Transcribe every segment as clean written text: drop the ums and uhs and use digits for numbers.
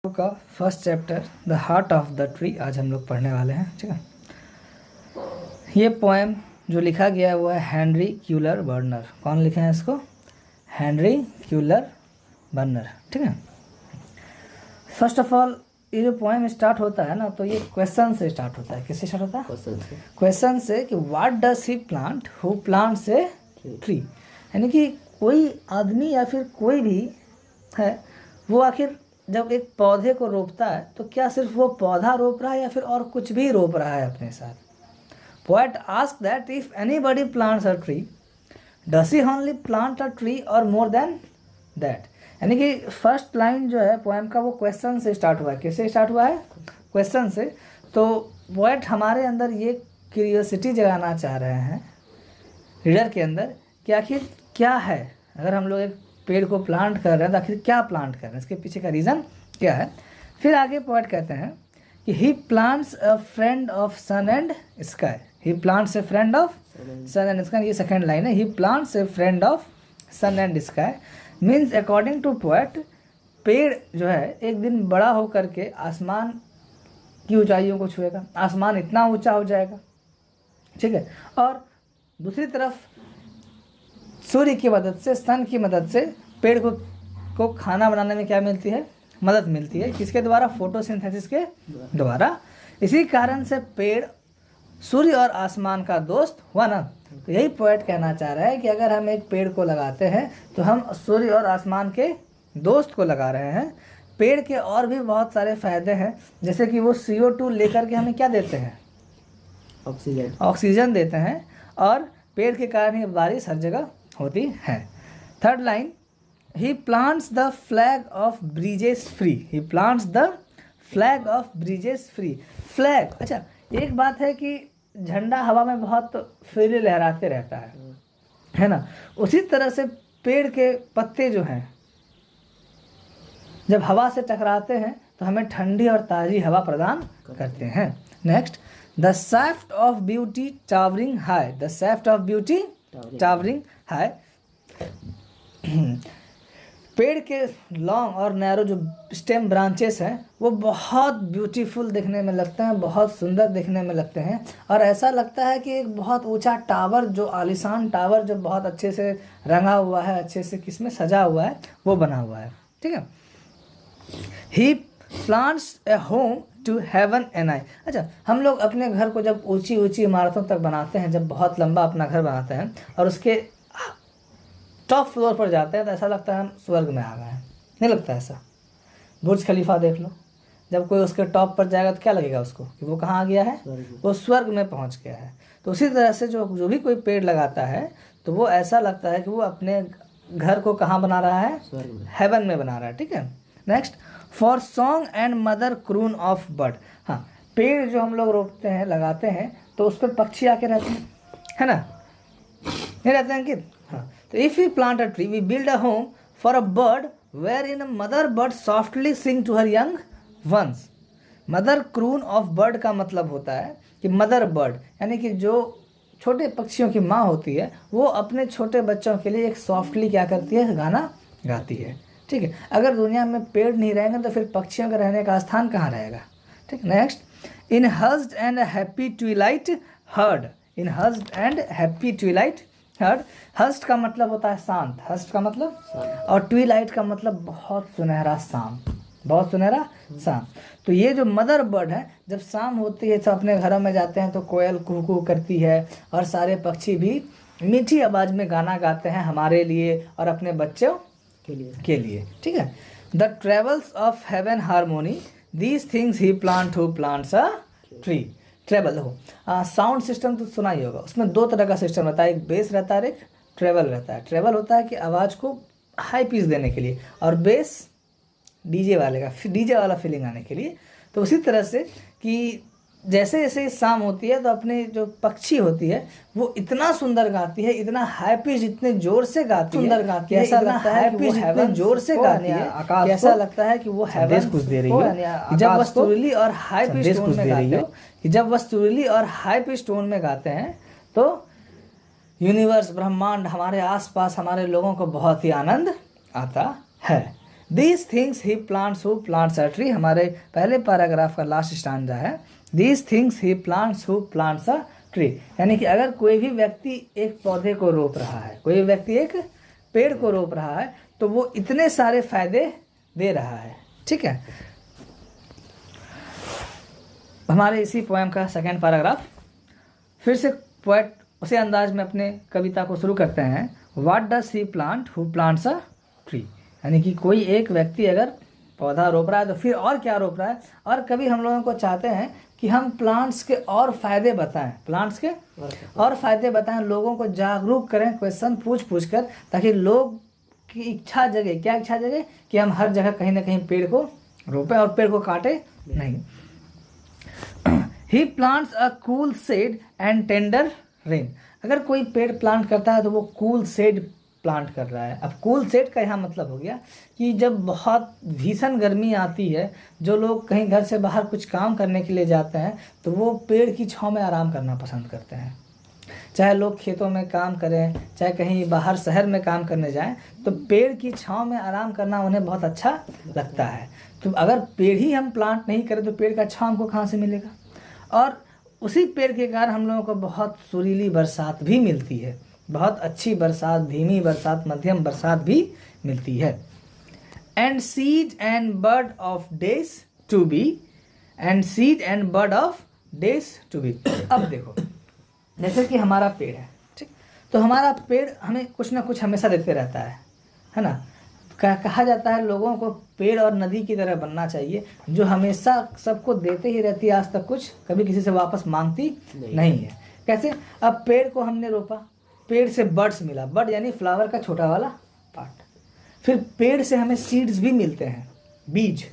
का first chapter the heart of the tree आज हम लोग पढ़ने वाले हैं। ठीक है, ये पोएम जो लिखा गया है वो है हेनरी क्यूलर बर्नर। कौन लिखे हैं इसको? Henry Cuyler Bunner. ठीक है, फर्स्ट ऑफ ऑल ये जो पोएम स्टार्ट होता है ना, तो ये क्वेश्चन से स्टार्ट होता है। किससे स्टार्ट होता है? क्वेश्चन से कि what does he plant who plants a tree. यानी कि कोई आदमी या फिर कोई भी है, वो आखिर जब एक पौधे को रोपता है तो क्या सिर्फ वो पौधा रोप रहा है या फिर और कुछ भी रोप रहा है अपने साथ? Poet ask that if anybody plants a tree does he only plant a tree और मोर देन दैट। यानी कि फर्स्ट लाइन जो है पोएम का वो क्वेश्चन से स्टार्ट हुआ है। किससे स्टार्ट हुआ है? क्वेश्चन से। तो पोएट हमारे अंदर ये क्यूरियोसिटी जगाना चाह रहे हैं रीडर के अंदर कि आखिर क्या है, अगर हम लोग एक पेड़ को प्लांट कर रहे हैं तो आखिर क्या प्लांट कर रहे हैं, इसके पीछे का रीज़न क्या है। फिर आगे पोएट कहते हैं कि he plants a friend of sun and sky. He plants a friend of sun and sky, ये सेकेंड लाइन है। He plants a friend of sun and sky means according to poet पेड़ जो है एक दिन बड़ा हो करके आसमान की ऊंचाइयों को छुएगा, आसमान इतना ऊंचा हो जाएगा। ठीक है, और दूसरी तरफ सूर्य की मदद से, सन की मदद से पेड़ को खाना बनाने में क्या मिलती है? मदद मिलती है। किसके द्वारा? फोटोसिंथेसिस के द्वारा। इसी कारण से पेड़ सूर्य और आसमान का दोस्त हुआ ना। तो यही पोएट कहना चाह रहा है कि अगर हम एक पेड़ को लगाते हैं तो हम सूर्य और आसमान के दोस्त को लगा रहे हैं। पेड़ के और भी बहुत सारे फायदे हैं, जैसे कि वो CO2 लेकर के हमें क्या देते हैं? ऑक्सीजन देते हैं, और पेड़ के कारण ही बारिश हर जगह होती है। Third line, he plants the flag of bridges free. He plants the flag of bridges free. Flag, अच्छा एक बात है कि झंडा हवा में बहुत फ्रीली लहराते रहता है ना। उसी तरह से पेड़ के पत्ते जो हैं जब हवा से टकराते हैं तो हमें ठंडी और ताज़ी हवा प्रदान करते हैं। Next, the shaft of beauty towering high. The shaft of beauty towering high. पेड़ के लॉन्ग और नैरो जो स्टेम ब्रांचेस हैं वो बहुत ब्यूटीफुल दिखने में लगते हैं, बहुत सुंदर दिखने में लगते हैं, और ऐसा लगता है कि एक बहुत ऊंचा टावर, जो आलीशान टावर जो बहुत अच्छे से रंगा हुआ है, अच्छे से किसमें सजा हुआ है, वो बना हुआ है। ठीक है, he plants a home to heaven and I. अच्छा, हम लोग अपने घर को जब ऊंची ऊंची इमारतों तक बनाते हैं, जब बहुत लंबा अपना घर बनाते हैं और उसके टॉप फ्लोर पर जाते हैं तो ऐसा लगता है हम स्वर्ग में आ गए हैं। नहीं लगता ऐसा? बुर्ज खलीफा देख लो, जब कोई उसके टॉप पर जाएगा तो क्या लगेगा उसको कि वो कहाँ आ गया है? वो स्वर्ग में पहुँच गया है। तो उसी तरह से जो भी कोई पेड़ लगाता है तो वो ऐसा लगता है कि वो अपने घर को कहाँ बना रहा है? हेवन में बना रहा है। ठीक है, next, for song and mother croon of bird. हाँ, पेड़ जो हम लोग रोपते हैं, लगाते हैं, तो उस पर पक्षी आके रहते हैं, है ना? नहीं रहते हैं कि? हाँ, तो if we plant a tree we build a home for a bird where in a mother bird softly sing to her young ones. Mother croon of bird का मतलब होता है कि मदर बर्ड यानी कि जो छोटे पक्षियों की माँ होती है, वो अपने छोटे बच्चों के लिए एक सॉफ्टली क्या करती है? गाना गाती है। ठीक है, अगर दुनिया में पेड़ नहीं रहेंगे तो फिर पक्षियों का रहने का स्थान कहाँ रहेगा? ठीक, next, in hushed and happy twilight heard. In hushed and happy twilight heard. Hushed का मतलब होता है शांत, हस्ट का मतलब, और ट्विलाइट का मतलब बहुत सुनहरा शाम, बहुत सुनहरा शाम। तो ये जो मदर बर्ड है, जब शाम होती है तो अपने घरों में जाते हैं तो कोयल कू कू करती है, और सारे पक्षी भी मीठी आवाज़ में गाना गाते हैं हमारे लिए और अपने बच्चों के लिए। ठीक है, the travels of haven harmony these things he plant who plants a tree. Travel हो, साउंड सिस्टम तो सुना ही होगा, उसमें दो तरह का सिस्टम रहता है, एक बेस रहता है और एक ट्रेवल रहता है। ट्रेवल होता है कि आवाज़ को हाई पिच देने के लिए, और बेस डीजे वाला फीलिंग आने के लिए। तो उसी तरह से कि जैसे जैसे शाम होती है तो अपने जो पक्षी होती है वो इतना सुंदर गाती है, इतना हाई पिच, इतने जोर से गाती है, सुंदर गाती है, ऐसा लगता है कि वो हेवन जोर से गाती है, ऐसा लगता है कि वो हेवन कुछ दे रही हो। जब वह सुरीली और हाई पिच टोन में गाते हैं, कि जब वह सुरीली और हाई पिच टोन में गाते हैं तो यूनिवर्स, ब्रह्मांड, हमारे आसपास हमारे लोगों को बहुत ही आनंद आता है। These things he plants who plants a tree, हमारे पहले पैराग्राफ का लास्ट स्टैंजा है। These things he plants who plants a tree, यानी कि अगर कोई भी व्यक्ति एक पौधे को रोप रहा है, कोई व्यक्ति एक पेड़ को रोप रहा है, तो वो इतने सारे फायदे दे रहा है। ठीक है, हमारे इसी पोएम का सेकेंड पैराग्राफ, फिर से पोएट उसी अंदाज में अपने कविता को शुरू करते हैं। What does he plant who plants a tree, यानी कि कोई एक व्यक्ति अगर पौधा रोप रहा है तो फिर और क्या रोप रहा है। और कभी हम लोगों को चाहते हैं कि हम प्लांट्स के और फायदे बताएं, प्लांट्स के और फायदे बताएं, लोगों को जागरूक करें क्वेश्चन पूछ कर, ताकि लोग की इच्छा जगे। क्या इच्छा जगे? कि हम हर जगह कहीं ना कहीं पेड़ को रोपें और पेड़ को काटे नहीं। He plants a cool shade and tender rain, अगर कोई पेड़ प्लांट करता है तो वो कूल शेड प्लांट कर रहा है। अब कूल शेड का यहाँ मतलब हो गया कि जब बहुत भीषण गर्मी आती है, जो लोग कहीं घर से बाहर कुछ काम करने के लिए जाते हैं तो वो पेड़ की छांव में आराम करना पसंद करते हैं। चाहे लोग खेतों में काम करें, चाहे कहीं बाहर शहर में काम करने जाएं, तो पेड़ की छांव में आराम करना उन्हें बहुत अच्छा लगता है। तो अगर पेड़ ही हम प्लांट नहीं करें तो पेड़ का छांव हमको कहाँ से मिलेगा? और उसी पेड़ के कारण हम लोगों को बहुत सुरीली बरसात भी मिलती है, बहुत अच्छी बरसात, धीमी बरसात, मध्यम बरसात भी मिलती है। And seed and bird of days to be, and seed and bird of days to be. अब देखो, जैसे कि हमारा पेड़ है, ठीक, तो हमारा पेड़ हमें कुछ ना कुछ हमेशा देते रहता है ना। कहा जाता है लोगों को पेड़ और नदी की तरह बनना चाहिए, जो हमेशा सबको देते ही रहती है, आज तक कुछ कभी किसी से वापस मांगती नहीं है। कैसे? अब पेड़ को हमने रोपा, पेड़ से बर्ड्स मिला, बर्ड यानी फ्लावर का छोटा वाला पार्ट। फिर पेड़ से हमें सीड्स भी मिलते हैं, बीज।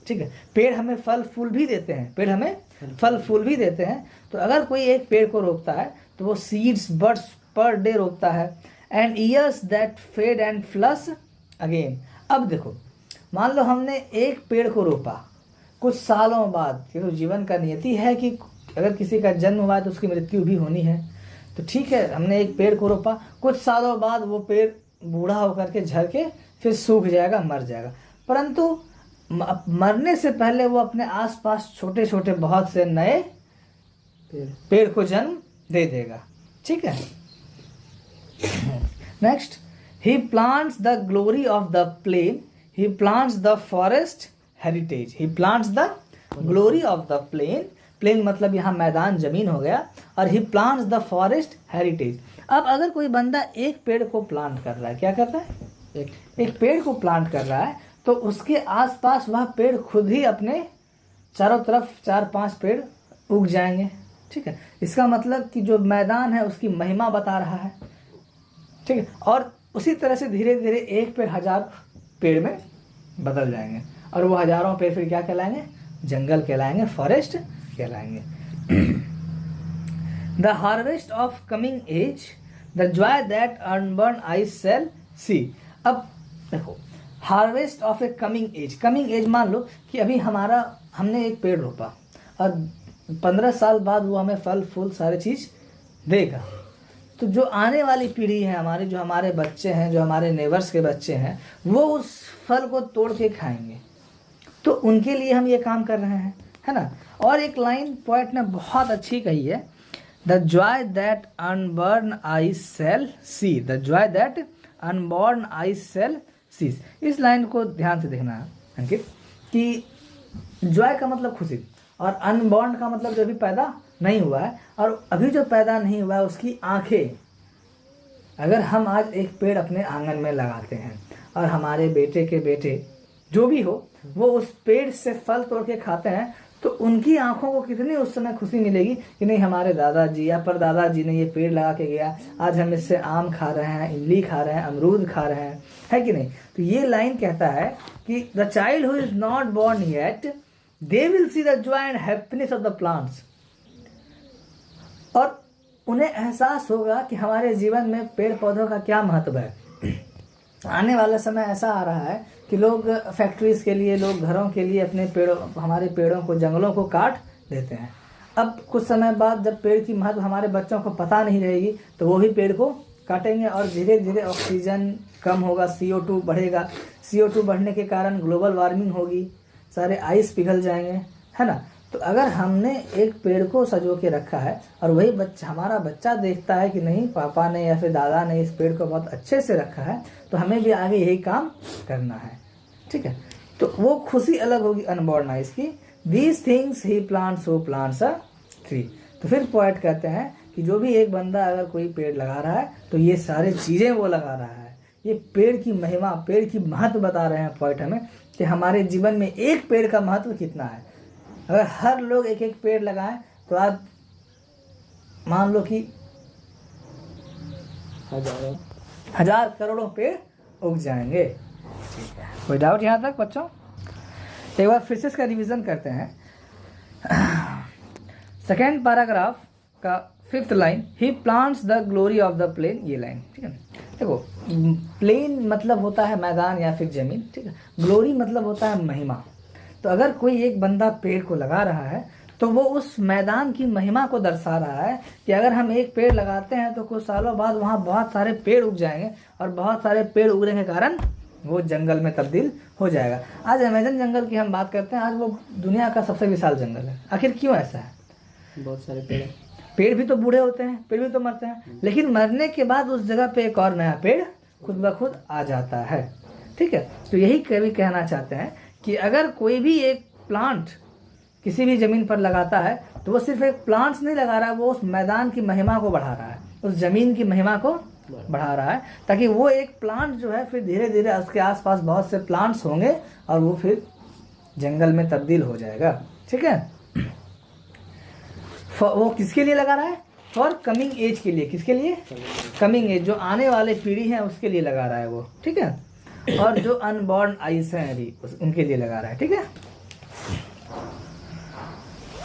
ठीक है, पेड़ हमें फल फूल भी देते हैं, पेड़ हमें फल फूल भी देते हैं। तो अगर कोई एक पेड़ को रोपता है तो वो सीड्स बर्ड्स पर डे रोपता है। And years that fade and flush again. अब देखो, मान लो हमने एक पेड़ को रोपा, कुछ सालों बाद, क्योंकि जीवन का नियति है कि अगर किसी का जन्म हुआ है तो उसकी मृत्यु भी होनी है। तो ठीक है, हमने एक पेड़ को रोपा, कुछ सालों बाद वो पेड़ बूढ़ा होकर के झड़ के फिर सूख जाएगा, मर जाएगा। परंतु मरने से पहले वो अपने आसपास छोटे छोटे बहुत से नए पेड़ को जन्म दे देगा। ठीक है, next, he plants the glory of the plain, he plants the forest heritage, he plants the glory of the plain, plain मतलब यहाँ मैदान जमीन हो गया, और he plants the forest heritage। अब अगर कोई बंदा एक पेड़ को प्लांट कर रहा है, क्या कर रहा है? एक पेड़ को प्लांट कर रहा है, तो उसके आसपास वह पेड़ खुद ही अपने चारों तरफ 4-5 पेड़ उग जाएंगे। ठीक है, इसका मतलब कि जो मैदान है उसकी महिमा बता रहा है। ठीक है, और उसी तरह से धीरे धीरे एक पेड़ 1000 पेड़ में बदल जाएंगे, और वो हजारों पेड़ फिर क्या कहलाएंगे? जंगल कहलाएंगे, फॉरेस्ट कहलाएंगे। The harvest of coming age, the joy that unborn I shall see. अब देखो, harvest of a coming age, coming age मान लो कि अभी हमने एक पेड़ रोपा और 15 साल बाद वो हमें फल फूल सारी चीज़ देगा। तो जो आने वाली पीढ़ी है हमारी, जो हमारे बच्चे हैं, जो हमारे नेबर्स के बच्चे हैं, वो उस फल को तोड़ के खाएंगे। तो उनके लिए हम ये काम कर रहे हैं, है ना। और एक लाइन पोएट ने बहुत अच्छी कही है, the joy that unborn I shall see, the joy that unborn I shall see. इस लाइन को ध्यान से देखना है अंकित, कि जॉय का मतलब खुशी, और अनबॉर्न का मतलब जो अभी पैदा नहीं हुआ है, और अभी जो पैदा नहीं हुआ है उसकी आंखें। अगर हम आज एक पेड़ अपने आंगन में लगाते हैं और हमारे बेटे के बेटे जो भी हो वो उस पेड़ से फल तोड़ के खाते हैं, तो उनकी आंखों को कितनी उस समय खुशी मिलेगी कि नहीं, हमारे दादाजी या परदादाजी ने ये पेड़ लगा के गया, आज हम इससे आम खा रहे हैं, इमली खा रहे हैं, अमरूद खा रहे हैं, है कि नहीं। तो ये लाइन कहता है कि the child who is not born yet, they will see the Joy and happiness of the plants. और उन्हें एहसास होगा कि हमारे जीवन में पेड़ पौधों का क्या महत्व है। आने वाला समय ऐसा आ रहा है कि लोग फैक्ट्रीज के लिए, लोग घरों के लिए अपने हमारे पेड़ों को, जंगलों को काट देते हैं। अब कुछ समय बाद जब पेड़ की महत्व हमारे बच्चों को पता नहीं रहेगी तो वो भी पेड़ को काटेंगे, और धीरे धीरे ऑक्सीजन, कम होगा, CO2 बढ़ेगा, CO2 बढ़ने के कारण ग्लोबल वार्मिंग होगी, सारे आइस पिघल जाएंगे, है ना। तो अगर हमने एक पेड़ को सजो के रखा है और वही बच्चा, हमारा बच्चा देखता है कि नहीं पापा ने या फिर दादा ने इस पेड़ को बहुत अच्छे से रखा है, तो हमें भी आगे यही काम करना है, ठीक है। तो वो खुशी अलग होगी अनबॉर्न आइस की। These things he plants who plants a tree. तो फिर पोएट कहते हैं कि जो भी एक बंदा अगर कोई पेड़ लगा रहा है तो ये सारी चीज़ें वो लगा रहा है। ये पेड़ की महिमा, पेड़ की महत्व बता रहे हैं पोएट हमें कि हमारे जीवन में एक पेड़ का महत्व कितना है। अगर हर लोग एक एक पेड़ लगाएं तो आज मान लो कि 1000 करोड़ों पेड़ उग जाएंगे। ठीक है, कोई डाउट यहाँ तक बच्चों? एक बार फिर से इसका रिवीजन करते हैं। सेकेंड पैराग्राफ का 5th line, he plants the glory of the plain, ये लाइन, ठीक है। देखो प्लेन मतलब होता है मैदान या फिर जमीन, ठीक है। ग्लोरी मतलब होता है महिमा। तो अगर कोई एक बंदा पेड़ को लगा रहा है तो वो उस मैदान की महिमा को दर्शा रहा है कि अगर हम एक पेड़ लगाते हैं तो कुछ सालों बाद वहाँ बहुत सारे पेड़ उग जाएंगे और बहुत सारे पेड़ उगने के कारण वो जंगल में तब्दील हो जाएगा। आज अमेजन जंगल की हम बात करते हैं, आज वो दुनिया का सबसे विशाल जंगल है। आखिर क्यों ऐसा है? बहुत सारे पेड़, पेड़ भी तो बूढ़े होते हैं, पेड़ भी तो मरते हैं, लेकिन मरने के बाद उस जगह पे एक और नया पेड़ खुद ब खुद आ जाता है, ठीक है। तो यही कवि कहना चाहते हैं कि अगर कोई भी एक प्लांट किसी भी ज़मीन पर लगाता है तो वो सिर्फ एक प्लांट्स नहीं लगा रहा है, वो उस मैदान की महिमा को बढ़ा रहा है, उस ज़मीन की महिमा को बढ़ा रहा है, ताकि वो एक प्लांट जो है फिर धीरे धीरे उसके आसपास बहुत से प्लांट्स होंगे और वो फिर जंगल में तब्दील हो जाएगा, ठीक है। वो किसके लिए लगा रहा है? फॉर कमिंग एज के लिए। किसके लिए? कमिंग एज, जो आने वाले पीढ़ी है उसके लिए लगा रहा है वो, ठीक है। और जो अनबॉर्न आइस हैं अभी उनके लिए लगा रहा है, ठीक है।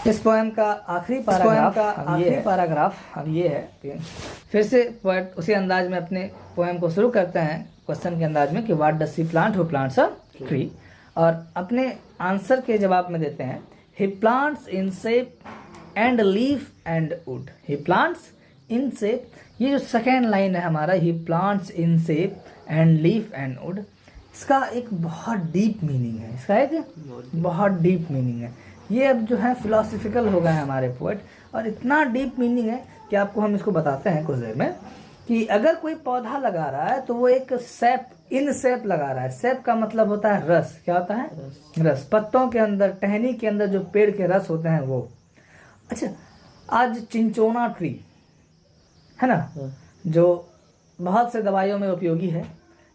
इस पोएम का आखिरी पैराग्राफ अब ये है। फिर से पोएट उसी अंदाज में अपने पोएम को शुरू करते हैं क्वेश्चन के अंदाज में कि what does he plant who plants a tree, और अपने आंसर के जवाब में देते हैं he plants in shape and leaf and wood. He plants in shape, ये जो सेकेंड लाइन है हमारा, he plants in shape and leaf and wood, इसका एक बहुत डीप मीनिंग है। इसका एक बहुत डीप मीनिंग है। ये अब जो है फिलोसफिकल हो गए हैं हमारे पोएट, और इतना डीप मीनिंग है कि आपको हम इसको बताते हैं कुछ देर में कि अगर कोई पौधा लगा रहा है तो वो एक सेप, इन सेप लगा रहा है। सेप का मतलब होता है रस। क्या होता है? रस। पत्तों के अंदर, टहनी के अंदर जो पेड़ के रस होते हैं वो। अच्छा, आज चिंचोना ट्री है ना, जो बहुत से दवाइयों में उपयोगी है,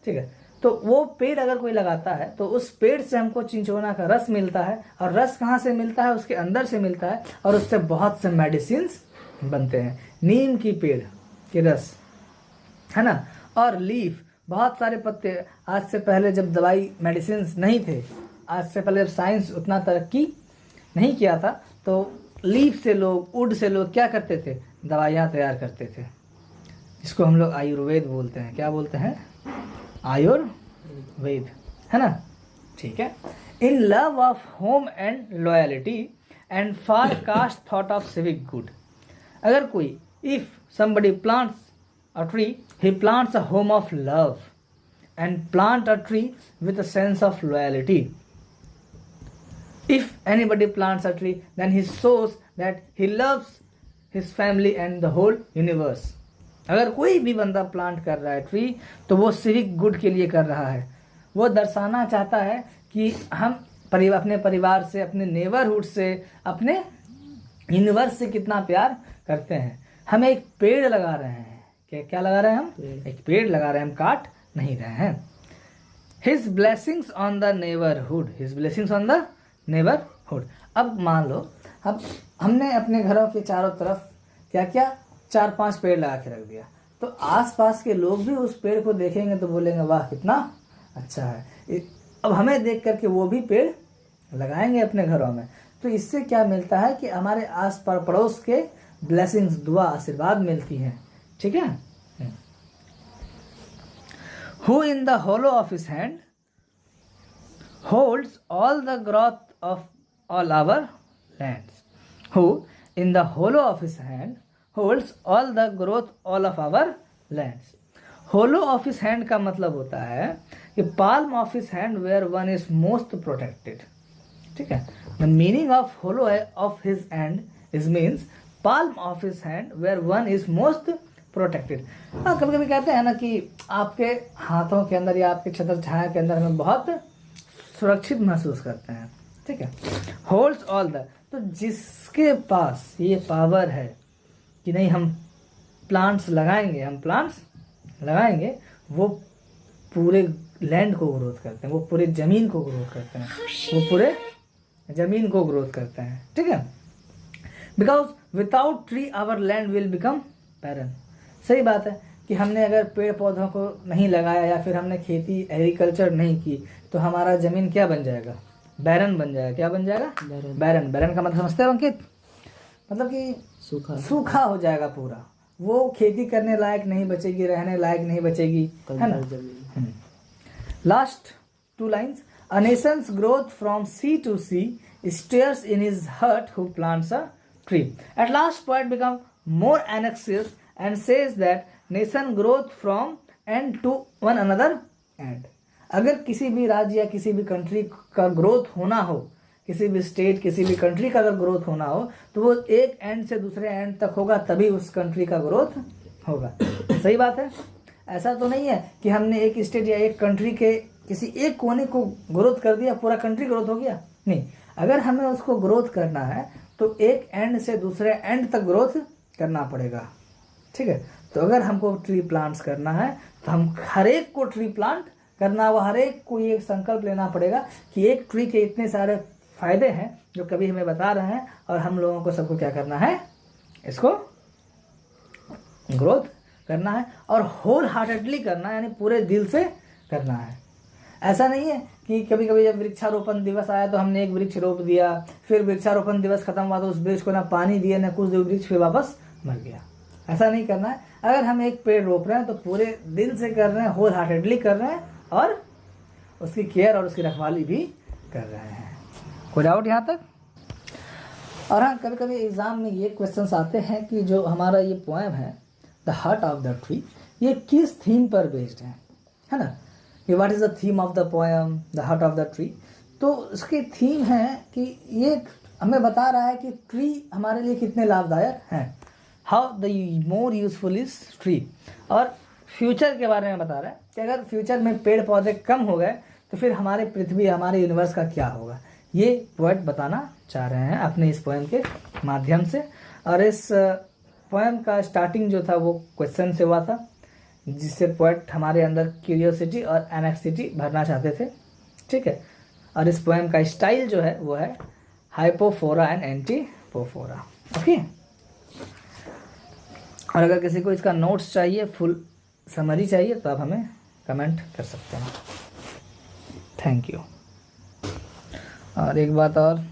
ठीक है। तो वो पेड़ अगर कोई लगाता है तो उस पेड़ से हमको चिंचोना का रस मिलता है, और रस कहाँ से मिलता है? उसके अंदर से मिलता है, और उससे बहुत से मेडिसिन्स बनते हैं। नीम की पेड़ के रस, है ना, और लीफ, बहुत सारे पत्ते। आज से पहले जब दवाई मेडिसिन्स नहीं थे, आज से पहले जब साइंस उतना तरक्की नहीं किया था, तो लीफ से लोग, वुड से लोग क्या करते थे? दवाइयाँ तैयार करते थे, जिसको हम लोग आयुर्वेद बोलते हैं। क्या बोलते हैं? आयुर्वेद, है ना, ठीक है। In love of home and loyalty and far cast thought of civic good. अगर कोई, if somebody plants a tree, he plants a home of love and plant a tree with a sense of loyalty. If anybody plants a tree, then he shows that he loves his family and the whole universe. अगर कोई भी बंदा plant कर रहा है tree, तो वो civic good के लिए कर रहा है। वो दर्शाना चाहता है कि हम अपने परिवार से, अपने नेबरहुड से, अपने यूनिवर्स से कितना प्यार करते हैं। हम एक पेड़ लगा रहे हैं। क्या लगा रहे हैं? हम एक पेड़ लगा रहे हैं, हम काट नहीं रहे हैं। His blessings on the neighborhood. His blessings on the neighborhood. अब मान लो, अब हमने अपने घरों के चारों तरफ क्या क्या 4-5 पेड़ लगा के रख दिया, तो आसपास के लोग भी उस पेड़ को देखेंगे तो बोलेंगे वाह कितना अच्छा है। अब हमें देख करके वो भी पेड़ लगाएंगे अपने घरों में। तो इससे क्या मिलता है कि हमारे आस पास पड़ोस के ब्लेसिंग्स, दुआ, आशीर्वाद मिलती हैं, ठीक है। Who in the hollow of his hand holds all the growth of all our lands. Who in the hollow of his hand holds all the growth all of our lands. Hollow of his hand का मतलब होता है कि palm of his hand where one is most protected, ठीक है। The meaning of hollow of his hand is means palm of his hand where one is most protected. हाँ, कभी कभी कहते हैं ना कि आपके हाथों के अंदर या आपके छत्र छाया के अंदर हमें बहुत सुरक्षित महसूस करते हैं, ठीक है। होल्ड्स ऑल द, तो जिसके पास ये पावर है कि नहीं हम प्लांट्स लगाएंगे, वो पूरे लैंड को ग्रोथ करते हैं, वो पूरे ज़मीन को ग्रोथ करते हैं, ठीक है। Because without tree our land will become barren. सही बात है कि हमने अगर पेड़ पौधों को नहीं लगाया या फिर हमने खेती एग्रीकल्चर नहीं की तो हमारा ज़मीन क्या बन जाएगा? बैरन बन जाएगा। क्या बन जाएगा? बैरन का मतलब समझते हो अंकित? मतलब कि सूखा हो जाएगा पूरा, वो खेती करने लायक नहीं बचेगी, रहने लायक नहीं बचेगी, है ना। Last 2 lines, a nation's growth from sea to sea stirs in his heart who plants a tree. At last poet become more anxious and says that nation growth from end to one another end। अगर किसी भी राज्य या किसी भी country का growth होना हो, किसी भी स्टेट किसी भी कंट्री का अगर ग्रोथ होना हो तो वो एक एंड से दूसरे एंड तक होगा, तभी उस कंट्री का ग्रोथ होगा। सही बात है। ऐसा तो नहीं है कि हमने एक स्टेट या एक कंट्री के किसी एक कोने को ग्रोथ कर दिया पूरा कंट्री ग्रोथ हो गया, नहीं। अगर हमें उसको ग्रोथ करना है तो एक एंड से दूसरे एंड तक ग्रोथ करना पड़ेगा, ठीक है। तो अगर हमको ट्री प्लांट्स करना है तो हम हर एक को ट्री प्लांट करना होगा, हर एक को ये संकल्प लेना पड़ेगा कि एक ट्री के इतने सारे फायदे हैं जो कभी हमें बता रहे हैं, और हम लोगों को सबको क्या करना है? इसको ग्रोथ करना है और होल हार्टेडली करना है, यानी पूरे दिल से करना है। ऐसा नहीं है कि कभी कभी जब वृक्षारोपण दिवस आया तो हमने एक वृक्ष रोप दिया, फिर वृक्षारोपण दिवस खत्म हुआ तो उस वृक्ष को ना पानी दिया ना कुछ, वृक्ष फिर वापस मर गया। ऐसा नहीं करना है। अगर हम एक पेड़ रोप रहे हैं तो पूरे दिल से कर रहे हैं, होल हार्टेडली कर रहे हैं और उसकी केयर और उसकी रखवाली भी कर रहे हैं। कोई डाउट यहाँ तक? और हाँ, कभी कभी एग्ज़ाम में ये क्वेश्चंस आते हैं कि जो हमारा ये पोएम है the heart of the tree, ये किस थीम पर बेस्ड है ना। कि what is the theme of the poem the heart of the tree. तो उसकी थीम है कि ये हमें बता रहा है कि ट्री हमारे लिए कितने लाभदायक हैं, how the more useful is tree. और फ्यूचर के बारे में बता रहा है कि अगर फ्यूचर में पेड़ पौधे कम हो गए तो फिर हमारे पृथ्वी हमारे यूनिवर्स का क्या होगा, ये पोएट बताना चाह रहे हैं अपने इस पोएम के माध्यम से। और इस पोएम का स्टार्टिंग जो था वो क्वेश्चन से हुआ था, जिससे पोएट हमारे अंदर क्यूरियोसिटी और एनेक्सिटी भरना चाहते थे, ठीक है। और इस पोएम का स्टाइल जो है वो है हाइपोफोरा एंड एंटीपोफोरा, ओके। और अगर किसी को इसका नोट्स चाहिए, फुल समरी चाहिए, तो आप हमें कमेंट कर सकते हैं। Thank you. और एक बात और,